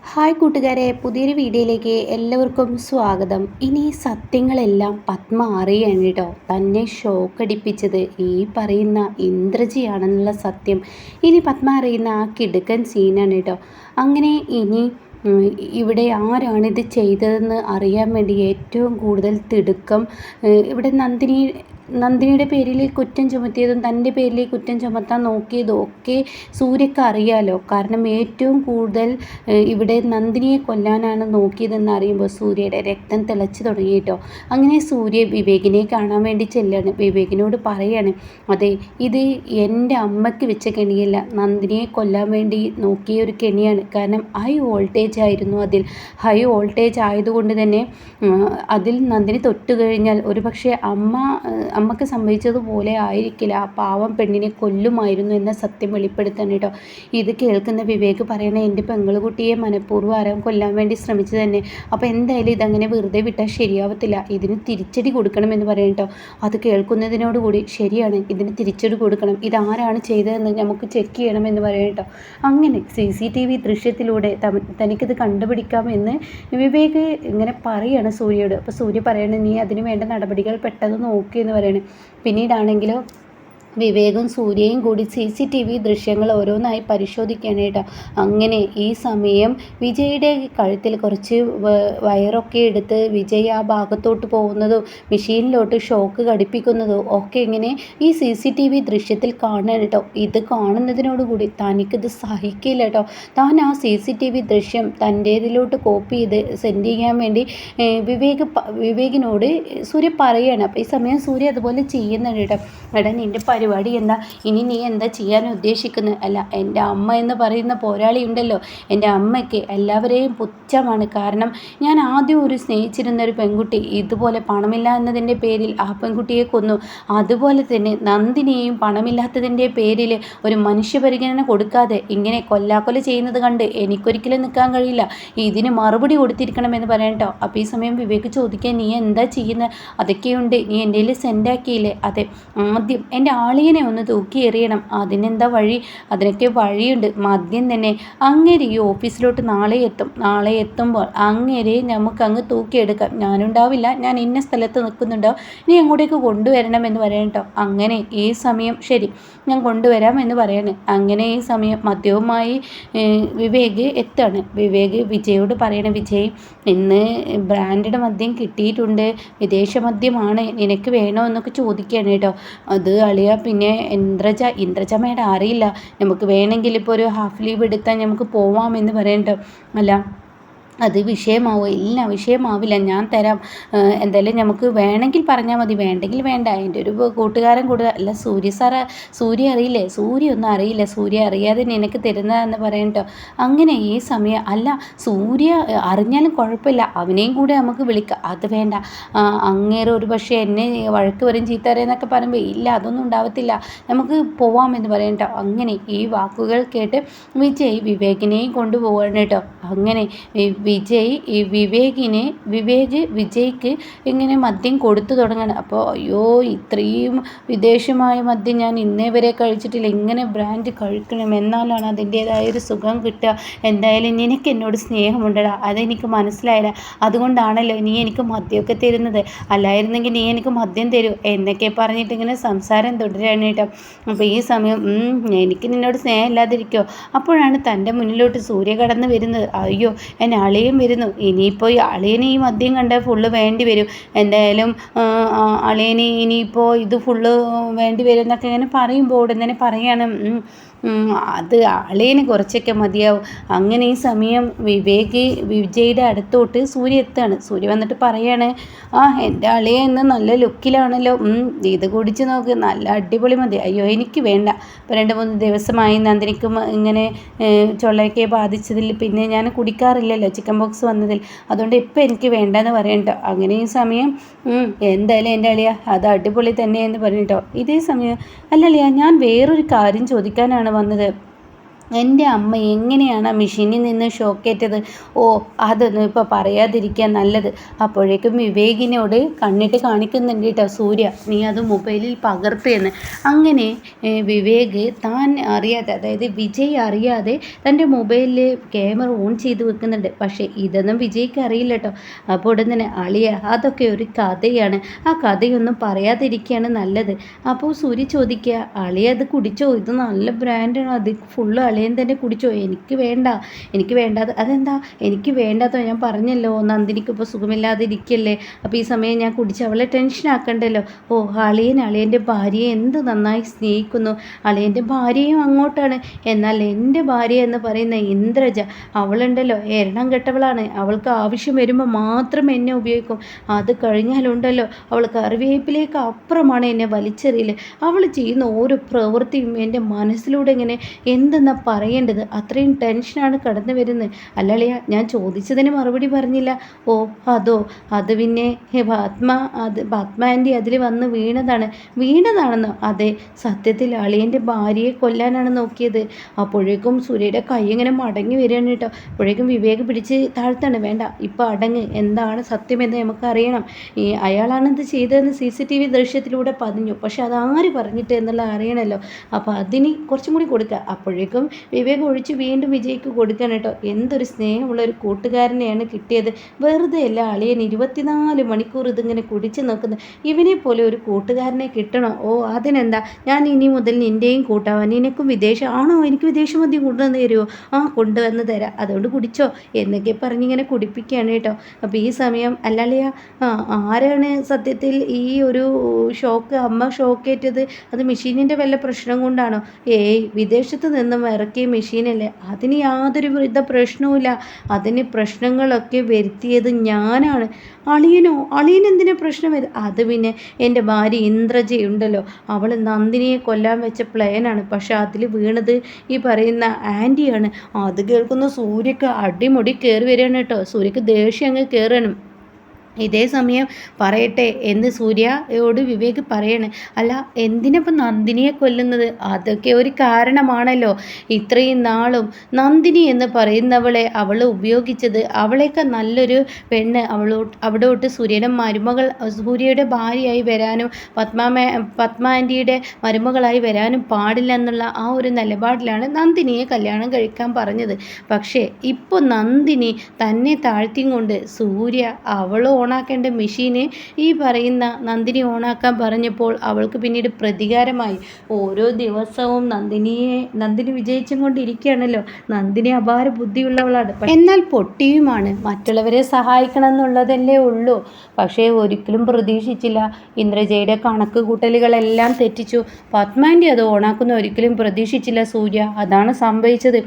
Hi കൂട്ടുകാരെ, പുതിയൊരു വീഡിയോയിലേക്ക് എല്ലാവർക്കും സ്വാഗതം. ഇനി സത്യങ്ങളെല്ലാം പത്മ അറിയാണ് കേട്ടോ. തന്നെ ഷോക്കടിപ്പിച്ചത് ഈ പറയുന്ന ഇന്ദ്രജിയാണെന്നുള്ള സത്യം ഇനി പത്മ അറിയുന്ന ആ കിടുക്കൻ സീനാണ് കേട്ടോ. അങ്ങനെ ഇനി ഇവിടെ ആരാണിത് ചെയ്തതെന്ന് അറിയാൻ വേണ്ടി ഏറ്റവും കൂടുതൽ തിടുക്കം ഇവിടെ നന്ദിനിയുടെ പേരിൽ കുറ്റം ചുമത്തിയതും തൻ്റെ പേരിൽ കുറ്റം ചുമത്താൻ നോക്കിയതും ഒക്കെ സൂര്യക്ക് അറിയാലോ. കാരണം ഏറ്റവും കൂടുതൽ ഇവിടെ നന്ദിനിയെ കൊല്ലാനാണ് നോക്കിയതെന്ന് അറിയുമ്പോൾ സൂര്യയുടെ രക്തം തിളച്ച് തുടങ്ങി കേട്ടോ. അങ്ങനെ സൂര്യ വിവേകിനെ കാണാൻ വേണ്ടി ചെല്ലാണ്. വിവേകിനോട് പറയാണ്, അതെ, ഇത് എൻ്റെ അമ്മയ്ക്ക് വെച്ച കെണിയല്ല, നന്ദിനിയെ കൊല്ലാൻ വേണ്ടി നോക്കിയ ഒരു കെണിയാണ്. കാരണം ഹൈ വോൾട്ടേജ് ആയിരുന്നു അതിൽ. ഹൈ വോൾട്ടേജ് ആയതുകൊണ്ട് തന്നെ അതിൽ നന്ദിനി തൊട്ട് കഴിഞ്ഞാൽ ഒരു പക്ഷേ അമ്മക്ക് സംഭവിച്ചതുപോലെ ആയിരിക്കില്ല, ആ പാവം പെണ്ണിനെ കൊല്ലുമായിരുന്നു എന്ന സത്യം വെളിപ്പെടുത്താൻ കേട്ടോ. ഇത് കേൾക്കുന്ന വിവേക് പറയണേ, എൻ്റെ പെങ്ങളുകുട്ടിയെ മനഃപൂർവ്വം ആരും കൊല്ലാൻ വേണ്ടി ശ്രമിച്ചു തന്നെ. അപ്പോൾ എന്തായാലും ഇതങ്ങനെ വെറുതെ വിട്ടാൽ ശരിയാവത്തില്ല, ഇതിന് തിരിച്ചടി കൊടുക്കണമെന്ന് പറയും കേട്ടോ. അത് കേൾക്കുന്നതിനോടുകൂടി ശരിയാണ്, ഇതിന് തിരിച്ചടി കൊടുക്കണം, ഇതാരാണ് ചെയ്തതെന്ന് നമുക്ക് ചെക്ക് ചെയ്യണമെന്ന് പറയും കേട്ടോ. അങ്ങനെ CCTV ദൃശ്യത്തിലൂടെ തനിക്കിത് കണ്ടുപിടിക്കാമെന്ന് വിവേക് ഇങ്ങനെ പറയാണ് സൂര്യയോട്. അപ്പോൾ സൂര്യ പറയണേ, നീ അതിന് വേണ്ട നടപടികൾ പെട്ടെന്ന് നോക്കിയെന്ന് പറയണേ. പിന്നീടാണെങ്കിലോ വിവേകും സൂര്യയും കൂടി CCTV ദൃശ്യങ്ങൾ ഓരോന്നായി പരിശോധിക്കുകയാണ് കേട്ടോ. അങ്ങനെ ഈ സമയം വിജയുടെ കഴുത്തിൽ കുറച്ച് വയറൊക്കെ എടുത്ത് വിജയ് ആ ഭാഗത്തോട്ട് പോകുന്നതും മെഷീനിലോട്ട് ഷോക്ക് ഘടിപ്പിക്കുന്നതും ഒക്കെ ഇങ്ങനെ ഈ CCTV ദൃശ്യത്തിൽ കാണാൻ കേട്ടോ. ഇത് കാണുന്നതിനോടുകൂടി തനിക്കിത് സഹിക്കില്ല കേട്ടോ. താൻ ആ CCTV ദൃശ്യം തൻ്റേതിലോട്ട് കോപ്പി ചെയ്ത് സെൻഡ് ചെയ്യാൻ വേണ്ടി വിവേകിനോട് സൂര്യ പറയുകയാണ്. അപ്പോൾ ഈ സമയം സൂര്യ അതുപോലെ ചെയ്യുന്നുണ്ട് കേട്ടോ. എടാ, നിൻ്റെ പരിപാടി എന്താ? ഇനി നീ എന്താ ചെയ്യാൻ ഉദ്ദേശിക്കുന്നത്? അല്ല, എൻ്റെ അമ്മ എന്ന് പറയുന്ന പോരാളി ഉണ്ടല്ലോ, എൻ്റെ അമ്മയ്ക്ക് എല്ലാവരെയും പുച്ഛമാണ്. കാരണം ഞാൻ ആദ്യം ഒരു സ്നേഹിച്ചിരുന്ന ഒരു പെൺകുട്ടി ഇതുപോലെ പണമില്ല എന്നതിൻ്റെ പേരിൽ ആ പെൺകുട്ടിയെ കൊന്നു. അതുപോലെ തന്നെ നന്ദിനിയെയും പണമില്ലാത്തതിൻ്റെ പേരിൽ ഒരു മനുഷ്യപരിഗണന കൊടുക്കാതെ ഇങ്ങനെ കൊല്ലാക്കൊല ചെയ്യുന്നത് കണ്ട് എനിക്കൊരിക്കലും നിൽക്കാൻ കഴിയില്ല. ഇതിന് മറുപടി കൊടുത്തിരിക്കണമെന്ന് പറയാം കേട്ടോ. അപ്പോൾ ഈ സമയം വിവേക് ചോദിക്കാൻ, നീ എന്താ ചെയ്യുന്നത്? അതൊക്കെയുണ്ട്, നീ എൻ്റെ കയ്യിൽ സെൻഡാക്കിയില്ലേ? അതെ, ആദ്യം എൻ്റെ ആളിയനെ ഒന്ന് തൂക്കി എറിയണം. അതിനെന്താ വഴി? അതിനൊക്കെ വഴിയുണ്ട്, മദ്യം തന്നെ. അങ്ങേര് ഈ ഓഫീസിലോട്ട് നാളെ എത്തുമ്പോൾ അങ്ങേരെ നമുക്കങ്ങ് തൂക്കിയെടുക്കാം. ഞാനുണ്ടാവില്ല, ഞാൻ ഇന്ന സ്ഥലത്ത് നിൽക്കുന്നുണ്ടോ, നീ അങ്ങോട്ടേക്ക് കൊണ്ടുവരണം എന്ന് പറയാം കേട്ടോ. അങ്ങനെ ഈ സമയം ശരി, ഞാൻ കൊണ്ടുവരാം എന്ന് പറയണേ. അങ്ങനെ ഈ സമയം മദ്യവുമായി വിവേക് എത്താണ്. വിവേക് വിജയോട് പറയണേ, വിജയ്, ഇന്ന് ബ്രാൻഡഡ് മദ്യം കിട്ടിയിട്ടുണ്ട്, വിദേശ മദ്യമാണ്, നിനക്ക് വേണോ എന്നൊക്കെ ചോദിക്കുകയാണ് കേട്ടോ. അത് അളിയ, പിന്നെ ഇന്ദ്രജ മേഡം അറിയില്ല, നമുക്ക് വേണമെങ്കിൽ ഇപ്പോൾ ഒരു ഹാഫ് ലീവ് എടുത്താൽ നമുക്ക് പോവാമെന്ന് പറയട്ടോ. അല്ല, അത് വിഷയമാവോ? ഇല്ല, വിഷയമാവില്ല, ഞാൻ തരാം. എന്തായാലും നമുക്ക് വേണമെങ്കിൽ പറഞ്ഞാൽ മതി, വേണ്ടെങ്കിൽ വേണ്ട. എൻ്റെ ഒരു കൂട്ടുകാരൻ കൂടുതൽ. അല്ല സൂര്യ അറിയില്ലേ? സൂര്യ ഒന്നും അറിയില്ല, സൂര്യ അറിയാതെ നിനക്ക് തരുന്നതെന്ന് പറയട്ടോ. അങ്ങനെ ഈ സമയം അല്ല, സൂര്യ അറിഞ്ഞാലും കുഴപ്പമില്ല, അവനെയും കൂടെ നമുക്ക് വിളിക്കാം. അത് വേണ്ട, അങ്ങേറെ ഒരു പക്ഷേ എന്നെ വഴക്ക് വരും ചീത്ത പറയുന്നൊക്കെ പറയുമ്പോൾ ഇല്ല, അതൊന്നും ഉണ്ടാവത്തില്ല, നമുക്ക് പോവാമെന്ന് പറയട്ടോ. അങ്ങനെ ഈ വാക്കുകൾ കേട്ട് വിവേകിനെയും കൊണ്ടുപോകാൻ കേട്ടോ. അങ്ങനെ വിജയ്ക്ക് ഇങ്ങനെ മദ്യം കൊടുത്തു തുടങ്ങണം. അപ്പോൾ അയ്യോ, ഇത്രയും വിദേശമായ മദ്യം ഞാൻ ഇന്നേ വരെ കഴിച്ചിട്ടില്ല, ഇങ്ങനെ ബ്രാൻഡ് കഴിക്കണം, എന്നാലാണ് അതിൻ്റേതായൊരു സുഖം കിട്ടുക. എന്തായാലും നിനക്ക് എന്നോട് സ്നേഹമുണ്ടടാ, അതെനിക്ക് മനസ്സിലായില്ല, അതുകൊണ്ടാണല്ലോ നീ എനിക്ക് മദ്യമൊക്കെ തരുന്നത്, അല്ലായിരുന്നെങ്കിൽ നീ എനിക്ക് മദ്യം തരൂ എന്നൊക്കെ പറഞ്ഞിട്ട് ഇങ്ങനെ സംസാരം തുടരുകയാണ് കേട്ടോ. അപ്പോൾ ഈ സമയം എനിക്ക് നിന്നോട് സ്നേഹം ഇല്ലാതിരിക്കുമോ? അപ്പോഴാണ് തൻ്റെ മുന്നിലോട്ട് സൂര്യ കടന്ന് വരുന്നത്. അയ്യോ, എന്നെ അളിയൻ വരുന്നു, ഇനിയിപ്പോൾ അളിയന് ഈ മദ്യം കണ്ടാൽ ഫുള്ള് വേണ്ടി വരും, എന്തായാലും അളിയന് ഇനിയിപ്പോൾ ഇത് ഫുള്ള് വേണ്ടി വരും എന്നൊക്കെ ഇങ്ങനെ പറയുമ്പോൾ ഉടൻ തന്നെ പറയാണ്, അത് അളിയന് കുറച്ചൊക്കെ മതിയാവും. അങ്ങനെ ഈ സമയം വിജയുടെ അടുത്തോട്ട് സൂര്യ എത്താണ്. സൂര്യ വന്നിട്ട് പറയാണ്, എൻ്റെ അളിയ ഇന്ന് നല്ല ലുക്കിലാണല്ലോ, ഇത് കുടിച്ച് നോക്ക്, നല്ല അടിപൊളി മതി. അയ്യോ, എനിക്ക് വേണ്ട, ഇപ്പോൾ 2-3 ദിവസമായി നന്ദിനിക്ക് ഇങ്ങനെ ചൊള്ളയൊക്കെ ബാധിച്ചതിൽ പിന്നെ ഞാൻ കുടിക്കാറില്ലല്ലോ, ചിക്കൻ ബോക്സ് വന്നതിൽ, അതുകൊണ്ട് ഇപ്പം എനിക്ക് വേണ്ടെന്ന് പറയട്ടോ. അങ്ങനെ ഈ സമയം എന്തായാലും എൻ്റെ അളിയ അത് അടിപൊളി തന്നെയെന്ന് പറയട്ടോ. ഇതേ സമയം, അല്ല അളിയ, ഞാൻ വേറൊരു കാര്യം ചോദിക്കാനാണ് വന്നത്. എൻ്റെ അമ്മ എങ്ങനെയാണ് ആ മെഷീനിൽ നിന്ന് ഷോക്കേറ്റത്? ഓ, അതൊന്നും ഇപ്പോൾ പറയാതിരിക്കാൻ നല്ലത്. അപ്പോഴേക്കും വിവേകിനോട് കണ്ണിട്ട് കാണിക്കുന്നുണ്ട് കേട്ടോ സൂര്യ, നീ അത് മൊബൈലിൽ പകർത്തിയെന്ന്. അങ്ങനെ വിവേക് താൻ അറിയാതെ, അതായത് വിജയ് അറിയാതെ തൻ്റെ മൊബൈലിൽ ക്യാമറ ഓൺ ചെയ്ത് വെക്കുന്നുണ്ട്. പക്ഷേ ഇതൊന്നും വിജയ്ക്ക് അറിയില്ല കേട്ടോ. അപ്പോൾ ഉടൻ തന്നെ അളിയ, അതൊക്കെ ഒരു കഥയാണ്, ആ കഥയൊന്നും പറയാതിരിക്കുകയാണ് നല്ലത്. അപ്പോൾ സൂര്യ ചോദിക്കുക, അളിയ അത് കുടിച്ചോ? ഇത് നല്ല ബ്രാൻഡാണ്, അത് ഫുള്ള് അളിയൻ തന്നെ കുടിച്ചോ? എനിക്ക് വേണ്ട, എനിക്ക് വേണ്ടാതെ. അതെന്താ എനിക്ക് വേണ്ടാത്തോ? ഞാൻ പറഞ്ഞല്ലോ നന്ദിനിക്ക് ഇപ്പോൾ സുഖമില്ലാതെ ഇരിക്കല്ലേ, അപ്പോൾ ഈ സമയം ഞാൻ കുടിച്ച് അവളെ ടെൻഷൻ ആക്കണ്ടല്ലോ. ഓ, അളിയൻ്റെ ഭാര്യയെ എന്ത് നന്നായി സ്നേഹിക്കുന്നു, അളിയൻ്റെ ഭാര്യയും അങ്ങോട്ടാണ്. എന്നാൽ എൻ്റെ ഭാര്യ എന്ന് പറയുന്ന ഇന്ദ്രജ, അവളുണ്ടല്ലോ എരണം കെട്ടവളാണ്. അവൾക്ക് ആവശ്യം വരുമ്പോൾ മാത്രം എന്നെ ഉപയോഗിക്കും. അത് കഴിഞ്ഞാലുണ്ടല്ലോ അവൾ കറിവേപ്പിലേക്ക് അപ്പുറമാണ് എന്നെ വലിച്ചെറിയൽ. അവൾ ചെയ്യുന്ന ഓരോ പ്രവൃത്തിയും എൻ്റെ മനസ്സിലൂടെ ഇങ്ങനെ എന്തെന്നാ പറയേണ്ടത്, അത്രയും ടെൻഷനാണ് കടന്നു വരുന്നത്. അല്ലളിയ, ഞാൻ ചോദിച്ചതിന് മറുപടി പറഞ്ഞില്ല. ഓ, അതോ, അത് പിന്നെ പത്മ ആൻറ്റി അതിൽ വന്ന് വീണതാണെന്നോ? അതെ, സത്യത്തിൽ അളിയൻ്റെ ഭാര്യയെ കൊല്ലാനാണ് നോക്കിയത്. അപ്പോഴേക്കും സൂര്യയുടെ കൈ ഇങ്ങനെ മടങ്ങി വരികയാണ് കേട്ടോ. അപ്പോഴേക്കും വിവേക് പിടിച്ച് താഴ്ത്താണ്. വേണ്ട, ഇപ്പം അടങ്ങ്, എന്താണ് സത്യമെന്ന് നമുക്കറിയണം. അയാളാണിത് ചെയ്തതെന്ന് CCTV ദൃശ്യത്തിലൂടെ പതിഞ്ഞു. പക്ഷെ അതാര് പറഞ്ഞിട്ട് എന്നുള്ളത് അറിയണമല്ലോ. അപ്പോൾ അതിന് കുറച്ചും കൂടി കൊടുക്കുക. അപ്പോഴേക്കും വിവേക് ഒഴിച്ച് വീണ്ടും വിജയ്ക്ക് കൊടുക്കണം കേട്ടോ. എന്തൊരു സ്നേഹമുള്ള ഒരു കൂട്ടുകാരനെയാണ് കിട്ടിയത്. വെറുതെ അല്ല അളിയൻ 24 മണിക്കൂർ ഇതിങ്ങനെ കുടിച്ച് നോക്കുന്നത്. ഇവനെ പോലെ ഒരു കൂട്ടുകാരനെ കിട്ടണോ? ഓ, അതിനെന്താ, ഞാൻ ഇനി മുതൽ നിൻ്റെയും കൂട്ടാവാൻ. നിനക്കും വിദേശം ആണോ? എനിക്ക് വിദേശ മദ്യം കൊണ്ടുവന്ന് തരുമോ? ആ, കൊണ്ടുവന്ന് തരാം, അതുകൊണ്ട് കുടിച്ചോ എന്നൊക്കെ പറഞ്ഞിങ്ങനെ കുടിപ്പിക്കുകയാണ് കേട്ടോ. അപ്പോൾ ഈ സമയം അല്ലളിയ, ആരാണ് സത്യത്തിൽ ഈ ഒരു അമ്മ ഷോക്കേറ്റത്? അത് മെഷീനിൻ്റെ വല്ല പ്രശ്നം കൊണ്ടാണോ? ഏയ്, വിദേശത്ത് നിന്നും ഇറക്കിയ മെഷീനല്ലേ, അതിന് യാതൊരു വിധ പ്രശ്നവുമില്ല. അതിന് പ്രശ്നങ്ങളൊക്കെ വരുത്തിയത് ഞാനാണ്. അളിയൻ എന്തിനാ പ്രശ്നം വരും? അത് പിന്നെ എൻ്റെ ഭാര്യ ഇന്ദ്രജയുണ്ടല്ലോ, അവൾ നന്ദിനിയെ കൊല്ലാൻ വെച്ച പ്ലാനാണ്. പക്ഷെ അതിൽ വീണത് ഈ പറയുന്ന ആൻറ്റിയാണ്. അത് കേൾക്കുന്ന സൂര്യക്ക് അടിമുടി കയറി വരികയാണ് കേട്ടോ. സൂര്യക്ക് ദേഷ്യം അങ്ങ് കയറണം. ഇതേ സമയം പറയട്ടെ എന്ന് സൂര്യയോട് വിവേക് പറയാണ്. അല്ല, എന്തിനപ്പം നന്ദിനിയെ കൊല്ലുന്നത്? അതൊക്കെ ഒരു കാരണമാണല്ലോ. ഇത്രയും നാളും നന്ദിനി എന്ന് പറയുന്നവളെ അവൾ ഉപയോഗിച്ചത്, അവളേക്കാൾ നല്ലൊരു പെണ്ണ് അവിടോട്ട് സൂര്യയുടെ ഭാര്യയായി വരാനും പത്മ ആൻറ്റിയുടെ മരുമകളായി വരാനും പാടില്ല എന്നുള്ള ആ ഒരു നിലപാടിലാണ് നന്ദിനിയെ കല്യാണം കഴിക്കാൻ പറഞ്ഞത്. പക്ഷേ ഇപ്പോൾ നന്ദിനി തന്നെ താഴ്ത്തിയും കൊണ്ട് സൂര്യ അവൾ ഓണാക്കേണ്ട മെഷീന് ഈ പറയുന്ന നന്ദിനി ഓണാക്കാൻ പറഞ്ഞപ്പോൾ അവൾക്ക് പിന്നീട് പ്രതികാരമായി. ഓരോ ദിവസവും നന്ദിനി വിജയിച്ചും കൊണ്ടിരിക്കുകയാണല്ലോ. നന്ദിനി അപാര ബുദ്ധിയുള്ളവളാണ്, എന്നാൽ പൊട്ടിയുമാണ്. മറ്റുള്ളവരെ സഹായിക്കണം എന്നുള്ളതല്ലേ ഉള്ളൂ. പക്ഷേ ഒരിക്കലും പ്രതീക്ഷിച്ചില്ല. ഇന്ദ്രജയുടെ കണക്ക് കൂട്ടലുകളെല്ലാം തെറ്റിച്ചു. പത്മാൻറ്റി അത് ഓണാക്കുന്ന ഒരിക്കലും പ്രതീക്ഷിച്ചില്ല സൂര്യ. അതാണ് സംഭവിച്ചത്.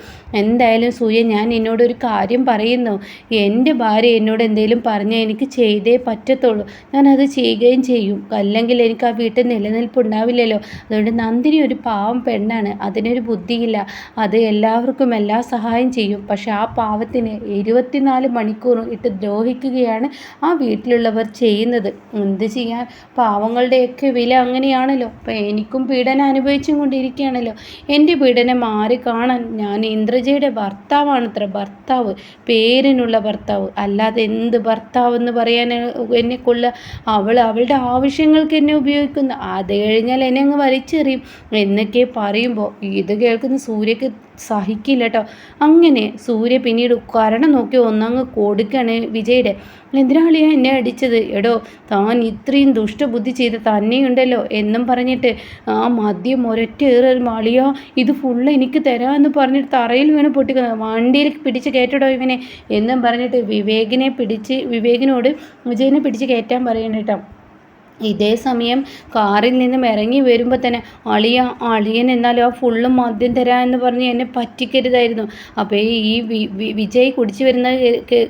എന്തായാലും സൂര്യ, ഞാൻ എന്നോടൊരു കാര്യം പറയുന്നു. എൻ്റെ ഭാര്യ എന്നോട് എന്തെങ്കിലും പറഞ്ഞാൽ എനിക്ക് ചെയ്തേ പറ്റത്തുള്ളൂ. ഞാനത് ചെയ്യുകയും ചെയ്യും. അല്ലെങ്കിൽ എനിക്ക് ആ വീട്ടിൽ നിലനിൽപ്പുണ്ടാവില്ലല്ലോ. അതുകൊണ്ട് നന്ദിനി ഒരു പാവം പെണ്ണാണ്, അതിനൊരു ബുദ്ധിയില്ല. അത് എല്ലാവർക്കും എല്ലാ സഹായം ചെയ്യും. പക്ഷെ ആ പാവത്തിന് 24 മണിക്കൂറും ഇട്ട് ദ്രോഹിക്കുകയാണ് ആ വീട്ടിലുള്ളവർ ചെയ്യുന്നത്. എന്ത് ചെയ്യാൻ, പാവങ്ങളുടെയൊക്കെ വില അങ്ങനെയാണല്ലോ. അപ്പം എനിക്കും പീഡനം അനുഭവിച്ചും കൊണ്ടിരിക്കുകയാണല്ലോ. എൻ്റെ പീഡനം ആര് കാണാൻ? ഞാൻ ഇന്ദ്രജയുടെ ഭർത്താവാണത്ര. ഭർത്താവ്, പേരിനുള്ള ഭർത്താവ്, അല്ലാതെ എന്ത് ഭർത്താവെന്ന് പറയാൻ എന്നെ കൊള്ള. അവളുടെ ആവശ്യങ്ങൾക്ക് എന്നെ ഉപയോഗിക്കുന്നു. അത് കഴിഞ്ഞാൽ എന്നെ അങ്ങ് വലിച്ചെറിയും എന്നൊക്കെ പറയുമ്പോൾ ഇത് കേൾക്കുന്ന സൂര്യക്ക് സഹിക്കില്ല കേട്ടോ. അങ്ങനെ സൂര്യ പിന്നീട് കരണം നോക്കി ഒന്നങ്ങ് കൊടുക്കുകയാണ് വിജയുടെ. എന്തിനാളിയാ എന്നെ അടിച്ചത്? എടോ, താൻ ഇത്രയും ദുഷ്ടബുദ്ധി ചെയ്ത് തന്നെയുണ്ടല്ലോ എന്നും പറഞ്ഞിട്ട് ആ മദ്യം ഒരൊറ്റേറും അളിയാ, ഇത് ഫുള്ള് എനിക്ക് തരാമെന്ന് പറഞ്ഞിട്ട് തറയിൽ വീണ് പൊട്ടിക്കുന്നത്, വണ്ടിയിൽ പിടിച്ച് കയറ്റടോ ഇവനെ എന്നും പറഞ്ഞിട്ട് വിവേകിനോട് വിജയനെ പിടിച്ച് കയറ്റാൻ പറയണം കേട്ടോ. ഇതേ സമയം കാറിൽ നിന്നും ഇറങ്ങി വരുമ്പോൾ തന്നെ അളിയൻ എന്നാലും ആ ഫുള്ള് മദ്യം തരാമെന്ന് പറഞ്ഞ് എന്നെ പറ്റിക്കരുതായിരുന്നു. അപ്പോൾ ഈ വിജയ് കുടിച്ച് വരുന്നത്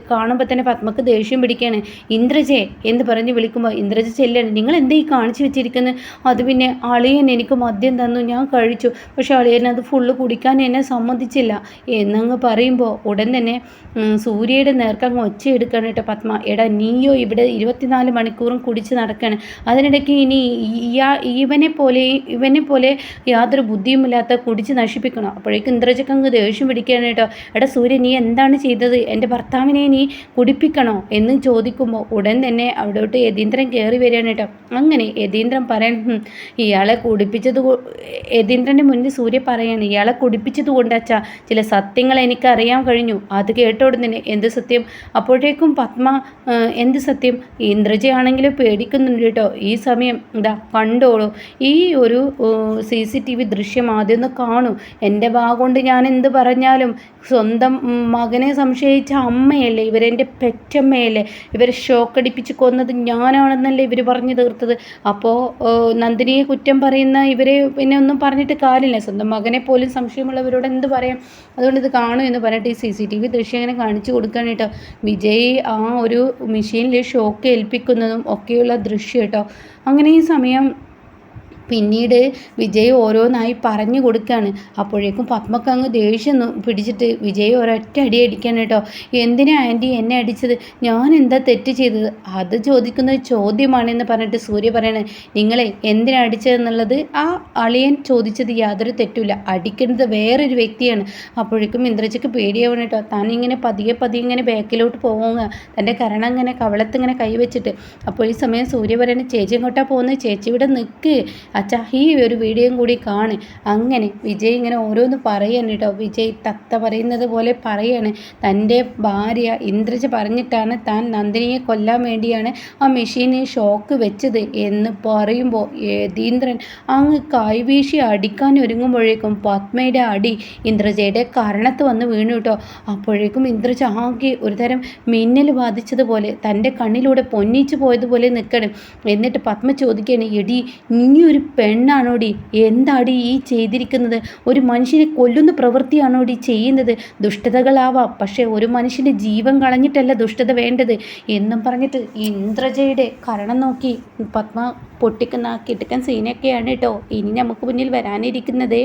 കാണുമ്പോൾ തന്നെ പത്മക്ക് ദേഷ്യം പിടിക്കുകയാണ്. ഇന്ദ്രജയെ എന്ന് പറഞ്ഞ് വിളിക്കുമ്പോൾ ഇന്ദ്രജ ചെല്ലാണ്. നിങ്ങൾ എന്താ ഈ കാണിച്ചു വെച്ചിരിക്കുന്നത്? അത് പിന്നെ അളിയൻ എനിക്ക് മദ്യം തന്നു, ഞാൻ കഴിച്ചു. പക്ഷെ അളിയൻ അത് ഫുള്ള് കുടിക്കാൻ എന്നെ സമ്മതിച്ചില്ല എന്നങ്ങ് പറയുമ്പോൾ ഉടൻ തന്നെ സൂര്യയുടെ നേർക്കങ്ങ് ഒച്ചയെടുക്കുകയാണ് കേട്ടോ പത്മ. എടാ, നീയോ ഇവിടെ 24 മണിക്കൂറും കുടിച്ച് നടക്കുകയാണ്. അതിനിടയ്ക്ക് ഇനി ഇവനെ പോലെ യാതൊരു ബുദ്ധിയുമില്ലാത്ത കുടിച്ച് നശിപ്പിക്കണം. അപ്പോഴേക്കും ഇന്ദ്രജയ്ക്ക് അങ്ങ് ദേഷ്യം പിടിക്കുകയാണ് കേട്ടോ. എടാ സൂര്യ, നീ എന്താണ് ചെയ്തത്? എൻ്റെ ഭർത്താവിനെ നീ കുടിപ്പിക്കണോ എന്ന് ചോദിക്കുമ്പോൾ ഉടൻ തന്നെ അവിടോട്ട് യതീന്ദ്രൻ കയറി വരികയാണ് കേട്ടോ. അങ്ങനെ യതീന്ദ്രൻ പറയണം, ഇയാളെ കുടിപ്പിച്ചത് യതീന്ദ്രൻ്റെ മുന്നിൽ സൂര്യ പറയാണ്, ഇയാളെ കുടിപ്പിച്ചത് കൊണ്ട് അച്ഛാ ചില സത്യങ്ങൾ എനിക്കറിയാൻ കഴിഞ്ഞു. അത് കേട്ടോടുന്നതിന് എന്ത് സത്യം? അപ്പോഴേക്കും പത്മ, എന്ത് സത്യം? ഇന്ദ്രജയാണെങ്കിലും പേടിക്കുന്നുണ്ട് കേട്ടോ. ഈ സമയം എന്താ കണ്ടോളൂ, ഈ ഒരു CCTV ദൃശ്യം ആദ്യം ഒന്ന് കാണൂ. എൻ്റെ ഭാഗം ഞാൻ എന്ത് പറഞ്ഞാലും സ്വന്തം മകനെ സംശയിച്ച അമ്മയല്ലേ, ഇവരെൻ്റെ പെറ്റമ്മയല്ലേ, ഇവരെ ഷോക്കടിപ്പിച്ച് കൊന്നത് ഞാനാണെന്നല്ലേ ഇവർ പറഞ്ഞു തീർത്തത്. അപ്പോൾ നന്ദിനിയെ കുറ്റം പറയുന്ന ഇവരെ പിന്നെ ഒന്നും പറഞ്ഞിട്ട് കാര്യമില്ല. സ്വന്തം മകനെ പോലും സംശയമുള്ളവരോട് എന്ത് പറയാം? അതുകൊണ്ട് ഇത് കാണൂ എന്ന് പറഞ്ഞിട്ട് ഈ CCTV ദൃശ്യം ഇങ്ങനെ കാണിച്ചു കൊടുക്കാൻ കേട്ടോ. വിജയ് ആ ഒരു മെഷീനിൽ ഷോക്ക് ഏൽപ്പിക്കുന്നതും ഒക്കെയുള്ള ദൃശ്യം കേട്ടോ. അങ്ങനെ ഈ സമയം പിന്നീട് വിജയ് ഓരോന്നായി പറഞ്ഞു കൊടുക്കുകയാണ്. അപ്പോഴേക്കും പത്മക്ക് അങ്ങ് ദേഷ്യം പിടിച്ചിട്ട് വിജയ് ഒരൊറ്റ അടി അടിക്കാൻ കേട്ടോ. എന്തിനാ ആൻറ്റി എന്നെ അടിച്ചത്? ഞാൻ എന്താ തെറ്റ് ചെയ്തത്? അത് ചോദിക്കുന്ന ചോദ്യമാണെന്ന് പറഞ്ഞിട്ട് സൂര്യ പറയണേ, നിങ്ങളെ എന്തിനാ അടിച്ചതെന്നുള്ളത് ആ അളിയൻ ചോദിച്ചത് യാതൊരു തെറ്റില്ല, അടിക്കുന്നത് വേറൊരു വ്യക്തിയാണ്. അപ്പോഴേക്കും ഇന്ദ്രജയ്ക്ക് പേടിയാവണം കേട്ടോ. താൻ ഇങ്ങനെ പതിയെ ഇങ്ങനെ ബാക്കിലോട്ട് പോവുക, തൻ്റെ കരണം ഇങ്ങനെ കവളത്തിങ്ങനെ കൈവച്ചിട്ട്. അപ്പോൾ ഈ സമയം സൂര്യ പറയണേ, ചേച്ചി എങ്ങോട്ടാ പോകുന്നത്? ചേച്ചി ഇവിടെ നിൽക്ക് അച്ഛാ, ഈ ഒരു വീഡിയോയും കൂടി കാണ്. അങ്ങനെ വിജയ് ഇങ്ങനെ ഓരോന്ന് പറയാണ് കേട്ടോ. വിജയ് തത്ത പറയുന്നത് പോലെ പറയാണ്, തൻ്റെ ഭാര്യ ഇന്ദ്രജ പറഞ്ഞിട്ടാണ് താൻ നന്ദിനിയെ കൊല്ലാൻ വേണ്ടിയാണ് ആ മെഷീനിൽ ഷോക്ക് വെച്ചത് എന്ന് പറയുമ്പോൾ യതീന്ദ്രൻ അങ്ങ് കൈവീശി അടിക്കാൻ ഒരുങ്ങുമ്പോഴേക്കും പത്മയുടെ അടി ഇന്ദ്രജയുടെ കരണത്ത് വന്ന് വീണു കേട്ടോ. അപ്പോഴേക്കും ഇന്ദ്രജ ആകെ ഒരു തരം മിന്നൽ ബാധിച്ചതുപോലെ തൻ്റെ കണ്ണിലൂടെ പൊന്നിച്ചു പോയതുപോലെ നിൽക്കണം. എന്നിട്ട് പത്മ ചോദിക്കുകയാണ്, എടി നീ ഒരു പെണ്ണാണോടി? എന്താടി ഈ ചെയ്തിരിക്കുന്നത്? ഒരു മനുഷ്യനെ കൊല്ലുന്ന പ്രവൃത്തിയാണോടി ചെയ്യുന്നത്? ദുഷ്ടതകളാവാം, പക്ഷേ ഒരു മനുഷ്യൻ്റെ ജീവൻ കളഞ്ഞിട്ടല്ല ദുഷ്ടത വേണ്ടത് എന്നും പറഞ്ഞിട്ട് ഇന്ദ്രജയുടെ കരണം നോക്കി പത്മ പൊട്ടിക്കുന്ന കിട്ടുക്കൻ സീനൊക്കെയാണ് കേട്ടോ ഇനി നമുക്ക് മുന്നിൽ വരാനിരിക്കുന്നത്.